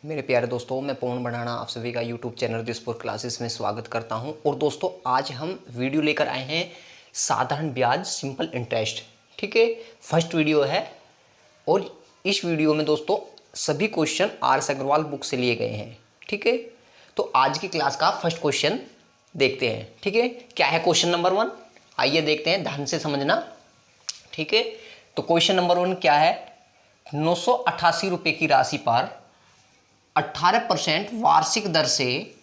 मेरे प्यारे दोस्तों, मैं पवन बढ़ाना आप सभी का यूट्यूब चैनल दिसपुर क्लासेस में स्वागत करता हूं। और दोस्तों, आज हम वीडियो लेकर आए हैं साधारण ब्याज सिंपल इंटरेस्ट। ठीक है, फर्स्ट वीडियो है और इस वीडियो में दोस्तों सभी क्वेश्चन आर अग्रवाल बुक से लिए गए हैं। ठीक है, तो आज की क्लास का फर्स्ट क्वेश्चन देखते हैं। ठीक है, क्या है क्वेश्चन नंबर 1, आइए देखते हैं, ध्यान से समझना। ठीक है, तो क्वेश्चन नंबर 1 क्या है, 988 रुपये की राशि पर 18% वार्षिक दर से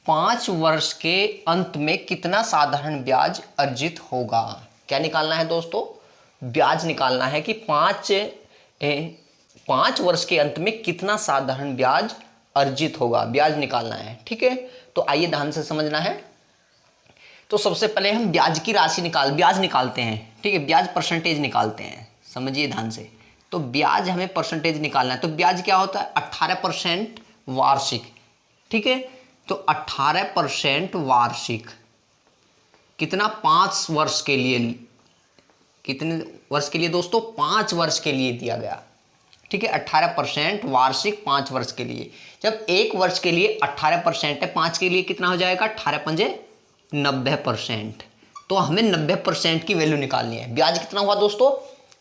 5 वर्ष के अंत में कितना साधारण ब्याज अर्जित होगा। क्या निकालना है दोस्तों, ब्याज निकालना है कि 5 वर्ष के अंत में कितना साधारण ब्याज अर्जित होगा, ब्याज निकालना है। ठीक है, तो आइए ध्यान से समझना है। तो सबसे पहले हम ब्याज की राशि ब्याज निकालते हैं। ठीक है, ब्याज परसेंटेज निकालते हैं, समझिए ध्यान से। तो ब्याज हमें परसेंटेज निकालना है। तो ब्याज क्या होता है, 18% वार्षिक। ठीक है, तो 18% वार्षिक कितना, 5 वर्ष के लिए। कितने वर्ष के लिए दोस्तों, 5 वर्ष के लिए दिया गया। ठीक है, 18% वार्षिक 5 वर्ष के लिए। जब 1 वर्ष के लिए 18% है, 5 के लिए कितना हो जाएगा, 18 पंजे 90%। तो हमें 90% की वैल्यू निकालनी है। ब्याज कितना हुआ दोस्तों,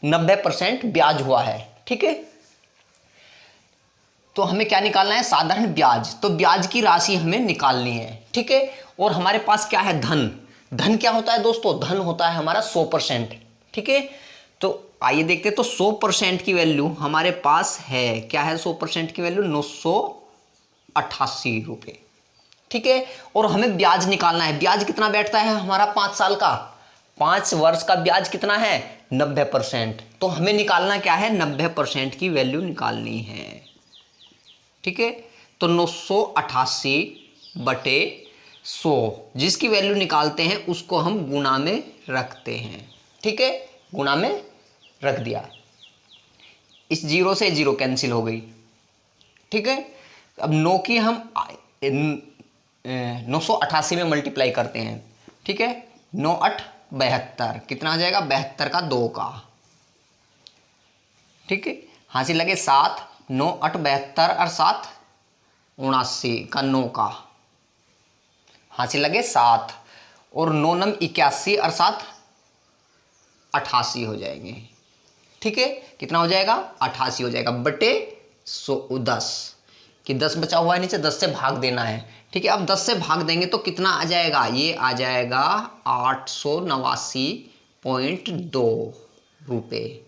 90% ब्याज हुआ है। ठीक है, तो हमें क्या निकालना है, साधारण ब्याज। तो ब्याज की राशि हमें निकालनी है। ठीक है, और हमारे पास क्या है, धन। धन क्या होता है दोस्तों, धन होता है हमारा 100%। ठीक है, तो आइए देखते हैं। तो 100% की वैल्यू हमारे पास है, क्या है 100% की वैल्यू, 988 रुपये। ठीक है, और हमें ब्याज निकालना है। ब्याज कितना बैठता है हमारा 5 साल का, 5 वर्ष का ब्याज कितना है, 90%। तो हमें निकालना क्या है, 90% की वैल्यू निकालनी है। ठीक है, तो 988 बटे 100, जिसकी वैल्यू निकालते हैं उसको हम गुणा में रखते हैं। ठीक है, गुणा में रख दिया, इस 0 से 0 कैंसिल हो गई। ठीक है, अब 9 की हम 988 में मल्टीप्लाई करते हैं। ठीक है, 9 8 72, कितना आ जाएगा, 72 का 2 का। ठीक है, हाथी लगे 7, 9 8 72 और 7 79 का 9 का, हाथी लगे 7 और 9 9 81 और 7 88 हो जाएंगे। ठीक है, कितना हो जाएगा, 88 हो जाएगा बटे 10 कि 10 बचा हुआ है नीचे, 10 से भाग देना है। ठीक है, अब 10 से भाग देंगे तो कितना आ जाएगा, ये आ जाएगा 889.2 रुपये।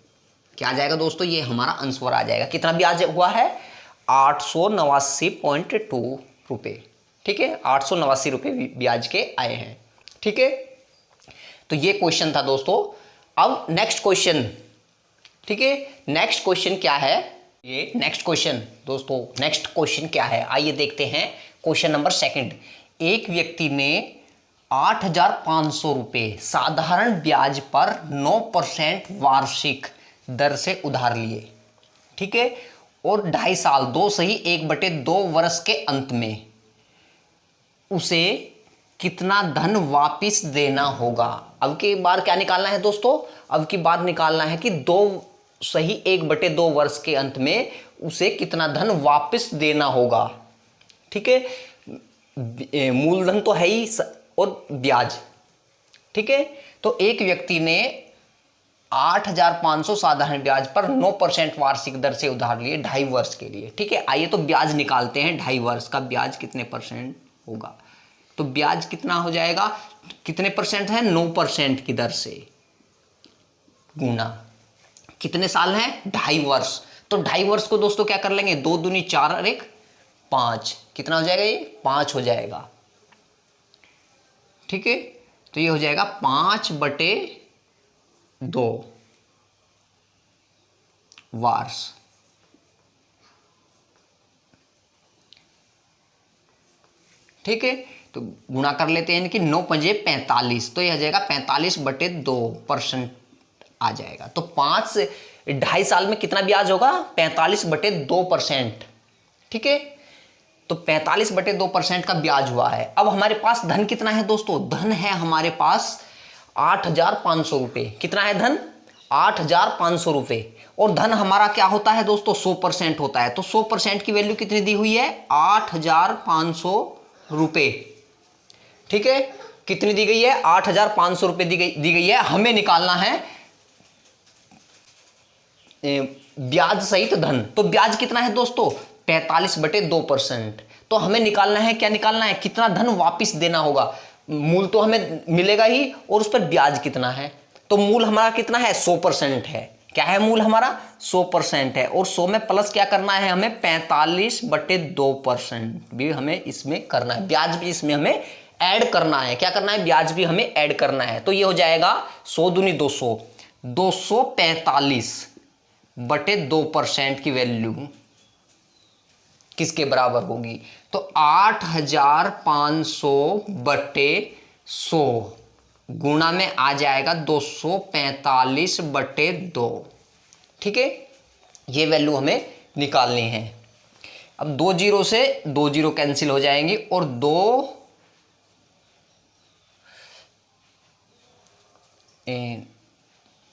क्या आ जाएगा दोस्तों, ये हमारा आंसर आ जाएगा। कितना ब्याज हुआ है, 889.2 रुपये। ठीक है, 889 रुपये ब्याज के आए हैं। ठीक है, तो ये क्वेश्चन था दोस्तों। अब नेक्स्ट क्वेश्चन। ठीक है, नेक्स्ट क्वेश्चन क्या है, ये नेक्स्ट क्वेश्चन दोस्तों, नेक्स्ट क्वेश्चन क्या है, आइए देखते हैं। क्वेश्चन नंबर 2, एक व्यक्ति ने 8,500 रुपये साधारण ब्याज पर 9% वार्षिक दर से उधार लिए। ठीक है, और 2.5 साल 2 सही 1/2 वर्ष के अंत में उसे कितना धन वापिस देना होगा। अब की बार क्या निकालना है दोस्तों, अब की बार निकालना है कि 2 सही 1/2 वर्ष के अंत में उसे कितना धन वापस देना होगा। ठीक है, मूलधन तो है ही और ब्याज। ठीक है, तो एक व्यक्ति ने 8,500 साधारण ब्याज पर 9% वार्षिक दर से उधार लिए 2.5 वर्ष के लिए। ठीक है, आइए तो ब्याज निकालते हैं। 2.5 वर्ष का ब्याज कितने परसेंट होगा, तो ब्याज कितना हो जाएगा, कितने परसेंट है, 9% की दर से गुना कितने साल हैं, 2.5 वर्ष। तो 2.5 वर्ष को दोस्तों क्या कर लेंगे, 2 दूनी 4 और 1 5, कितना हो जाएगा, ये 5 हो जाएगा। ठीक है, तो ये हो जाएगा 5/2 वर्ष। ठीक है, तो गुणा कर लेते हैं कि 9 पंजे 45, तो यह हो जाएगा 45/2% आ जाएगा। तो 2.5 साल में कितना ब्याज होगा, 45/2%। ठीक है, तो 45/2% का ब्याज हुआ है। अब हमारे पास धन कितना है दोस्तों, धन है हमारे पास 8,500 रुपये। कितना है धन, 8,500 रुपये। और धन हमारा क्या होता है दोस्तों, 100% होता है। तो 100% की वैल्यू कितनी दी हुई है, 8,500 रुपये। ठीक है, कितनी दी गई है, 8,500 रुपये दी गई है। हमें निकालना है ब्याज सहित धन। तो ब्याज कितना है दोस्तों, 45/2%। तो हमें निकालना है, क्या निकालना है, कितना धन वापस देना होगा। मूल तो हमें मिलेगा ही, और उस पर ब्याज कितना है। तो मूल हमारा कितना है, 100% है। क्या है मूल हमारा, 100% है। और 100 में प्लस क्या करना है हमें, 45/2% भी हमें इसमें करना है। ब्याज भी इसमें हमें ऐड करना है। क्या करना है, ब्याज भी हमें ऐड करना है। तो ये हो जाएगा 100 दूनी 200, 245/2% की वैल्यू किसके बराबर होगी, तो 8,500/100 गुणा में आ जाएगा 245/2। ठीक है, ये वैल्यू हमें निकालनी है। अब 2 जीरो से 2 जीरो कैंसिल हो जाएंगे, और 2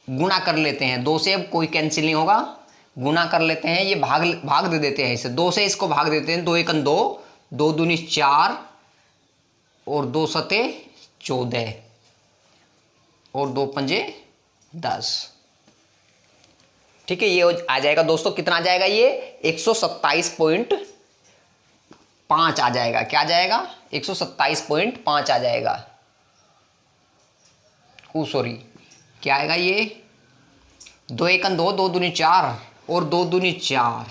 गुणा कर लेते हैं। 2 से अब कोई कैंसिल नहीं होगा, गुणा कर लेते हैं। ये भाग दे देते हैं इसे, 2 से इसको भाग देते हैं। 2 एकन 2, 2 दूनी 4, और 2 सते 14, और 2 पंजे 10। ठीक है, ये आ जाएगा दोस्तों, कितना आ जाएगा, ये 127.5 आ जाएगा। क्या आ जाएगा, 127.5 आ जाएगा। सॉरी, क्या आएगा ये, 2 एकन 2, 2 दूनी 4, और 2 दूनी 4,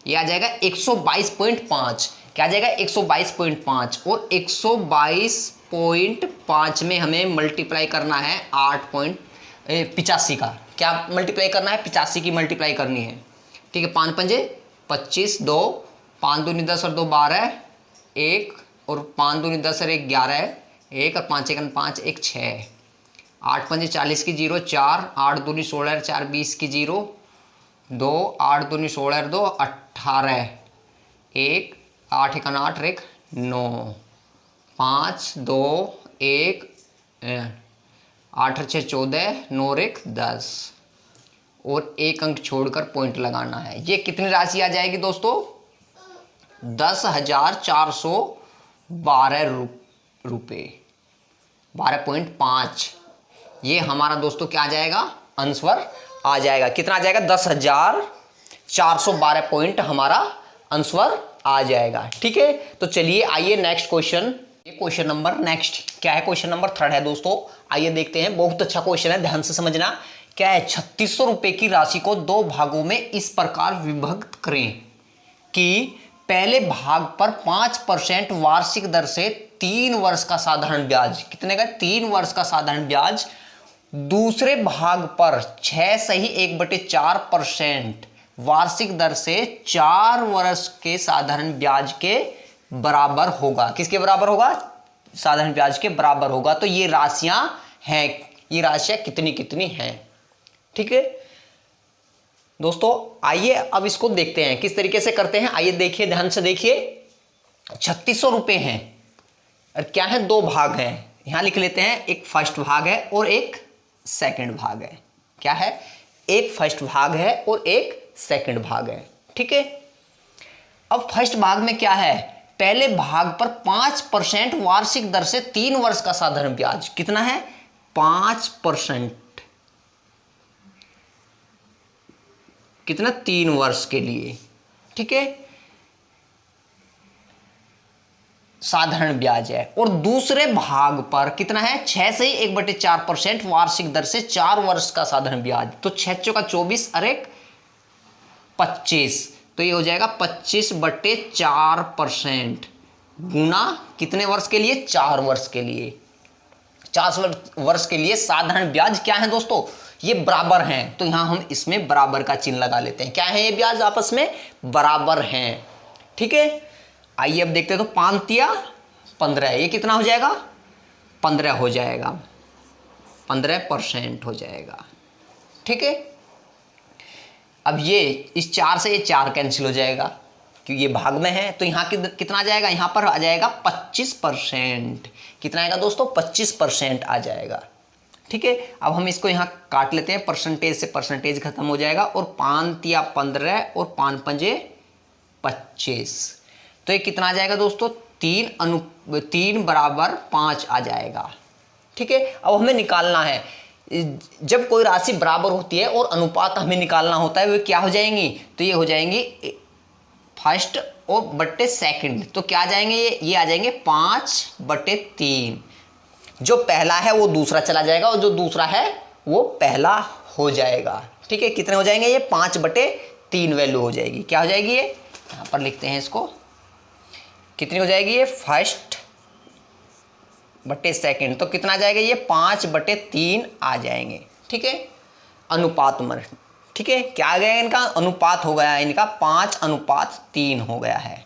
ये आ जाएगा 122.5। क्या आ जाएगा, 122.5। और 122.5 में हमें मल्टीप्लाई करना है 8.85 का। क्या मल्टीप्लाई करना है, 85 की मल्टीप्लाई करनी है। ठीक है, 5 पंजे 25, 2 5 दूनी 10 और 2 12, 1 और 5 दूनी 10 और 1 11, 1 और 5 एकन 5, 1 6, 8 पंजे 40 की 0, 4 8 दूनी 16, 4 20 की 0, 2 8 दूनी 16, 2 18, 1 8 एकन 8, 1 9, 5 2 1 8 6 14, 9 1 10, और 1 अंक छोड़कर पॉइंट लगाना है। ये कितनी राशि आ जाएगी दोस्तों, 10,412 रुपये, 12.5। ये हमारा दोस्तों क्या आ जाएगा, आंसर आ जाएगा। कितना आ जाएगा, 10,412 पॉइंट हमारा आंसर आ जाएगा। ठीक है, तो चलिए आइए नेक्स्ट क्वेश्चन। ये क्वेश्चन नंबर नेक्स्ट क्या है, क्वेश्चन नंबर 3 है दोस्तों। आइए देखते हैं, बहुत अच्छा क्वेश्चन है, ध्यान से समझना। क्या है, 3600 रुपए की राशि को 2 भागों में इस प्रकार विभक्त करें कि पहले भाग पर 5% वार्षिक दर से 3 वर्ष का साधारण ब्याज, कितने का, 3 वर्ष का साधारण ब्याज, दूसरे भाग पर 6 सही 1/4% वार्षिक दर से 4 वर्ष के साधारण ब्याज के बराबर होगा। किसके बराबर होगा, साधारण ब्याज के बराबर होगा। तो ये राशियां हैं, ये राशियां कितनी कितनी हैं। ठीक है दोस्तों, आइए अब इसको देखते हैं किस तरीके से करते हैं। आइए देखिए, ध्यान से देखिए। 3600 रुपए हैं, और क्या है, 2 भाग हैं। यहां लिख लेते हैं, एक फर्स्ट भाग है और एक सेकंड भाग है। क्या है, एक फर्स्ट भाग है और एक सेकंड भाग है। ठीक है, अब फर्स्ट भाग में क्या है, पहले भाग पर 5% वार्षिक दर से 3 वर्ष का साधारण ब्याज, कितना है, 5%, कितना, 3 वर्ष के लिए। ठीक है, साधारण ब्याज है। और दूसरे भाग पर कितना है, 6 से 1/4% वार्षिक दर से 4 वर्ष का साधारण ब्याज। तो 6 चौका 24 और 1 25, तो ये हो जाएगा 25/4% गुना कितने वर्ष के लिए, 4 वर्ष के लिए। 4 वर्ष के लिए साधारण ब्याज क्या है दोस्तों, ये बराबर हैं। तो यहां हम इसमें बराबर का चिन्ह लगा लेते हैं। क्या है, ये ब्याज आपस में बराबर हैं। ठीक है, आइए अब देखते हैं। तो 5 15, ये कितना हो जाएगा, 15 हो जाएगा, 15% हो जाएगा। ठीक है, अब ये इस 4 से ये 4 कैंसिल हो जाएगा, क्योंकि ये भाग में है। तो यहाँ कितना आ जाएगा, यहाँ पर आ जाएगा 25%। कितना आएगा दोस्तों, 25% आ जाएगा। ठीक है, अब हम इसको यहाँ काट लेते हैं, परसेंटेज से परसेंटेज खत्म हो जाएगा और 5 तिया 15 और 5 पंजे 25। तो ये कितना आ जाएगा दोस्तों, 3 बराबर 5 आ जाएगा। ठीक है, अब हमें निकालना है, जब कोई राशि बराबर होती है और अनुपात हमें निकालना होता है, वे क्या हो जाएंगी, तो ये हो जाएंगी फर्स्ट और बट्टे सेकंड। तो क्या आ जाएंगे, ये आ जाएंगे 5/3। जो पहला है वो दूसरा चला जाएगा और जो दूसरा है वो पहला हो जाएगा। ठीक है, कितने हो जाएंगे, ये 5/3 वैल्यू हो जाएगी। क्या हो जाएगी, ये यहाँ पर लिखते हैं इसको, कितनी हो जाएगी, ये फर्स्ट बटे सेकंड। तो कितना आ जाएगा, ये 5/3 आ जाएंगे। ठीक है, अनुपात में, ठीक है, क्या आ गया इनका, अनुपात हो गया है इनका 5/3 हो गया है।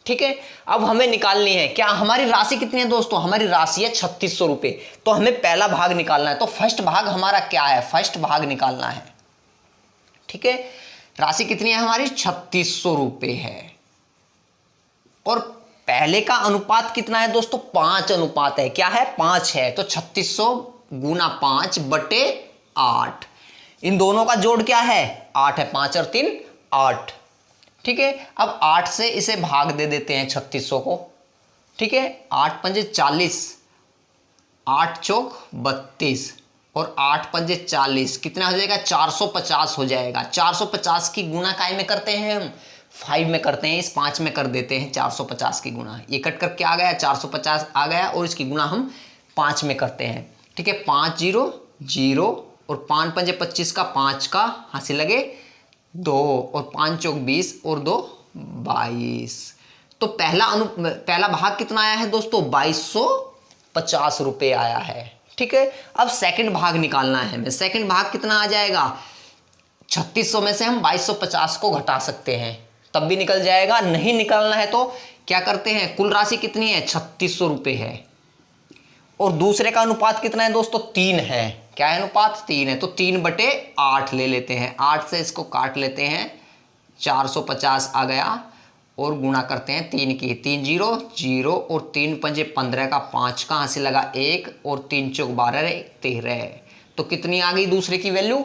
ठीक है, अब हमें निकालनी है क्या, हमारी राशि कितनी है दोस्तों, हमारी राशि है 3600 रुपये। तो हमें पहला भाग निकालना है, तो फर्स्ट भाग हमारा क्या है, फर्स्ट भाग निकालना है। ठीक है, राशि कितनी है हमारी, 3600 रुपये है और पहले का अनुपात कितना है दोस्तों, 5 अनुपात है। क्या है, 5 है। तो 3600 गुना 5/8, इन दोनों का जोड़ क्या है, 8 है, 5 और 3 8। ठीक है, अब 8 से इसे भाग दे देते हैं 3600 को। ठीक है, 8 पंजे 40, 8 चौक 32 और 8 पंजे 40, कितना हो जाएगा, 450 हो जाएगा। 450 की गुना काय में करते हैं हम, 5 में करते हैं, इस 5 में कर देते हैं 450 की गुना। ये कट कर क्या आ गया, 450 आ गया और इसकी गुना हम 5 में करते हैं। ठीक है, 5 0 0 और 5 पंजे 25 का 5 का हासिल लगे 2 और 5 चौक 20 और 2 22। तो पहला भाग कितना आया है दोस्तों, 2250 रुपये आया है। ठीक है, अब सेकंड भाग निकालना है हमें। सेकंड भाग कितना आ जाएगा, 3600 में से हम 2250 को घटा सकते हैं तब भी निकल जाएगा। नहीं निकालना है तो क्या करते हैं, कुल राशि कितनी है, 3600 रुपये है और दूसरे का अनुपात कितना है दोस्तों, 3 है। क्या है, अनुपात 3 है। तो 3/8 ले लेते हैं, 8 से इसको काट लेते हैं, 450 आ गया और गुणा करते हैं 3 की, 3 0 0 और 3 पंजे 15 का 5 का हासिल लगा 1 और 3 चौक 12 13। तो कितनी आ गई दूसरे की वैल्यू,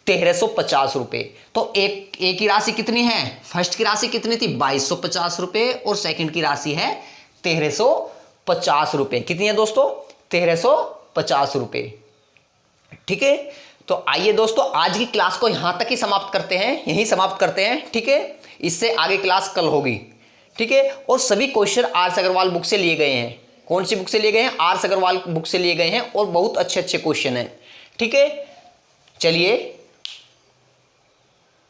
1350 रुपये। तो एक की राशि कितनी है, फर्स्ट की राशि कितनी थी, 2250 रुपये और सेकंड की राशि है 1350 रुपये। कितनी है दोस्तों, 1350 रुपये। ठीक है, तो आइए दोस्तों आज की क्लास को यहां तक ही समाप्त करते हैं, यहीं समाप्त करते हैं। ठीक है, इससे आगे क्लास कल होगी। ठीक है, और सभी क्वेश्चन आर अग्रवाल बुक से लिए गए हैं। कौन सी बुक से लिए गए हैं, आर अग्रवाल बुक से लिए गए हैं और बहुत अच्छे अच्छे क्वेश्चन हैं। ठीक है, चलिए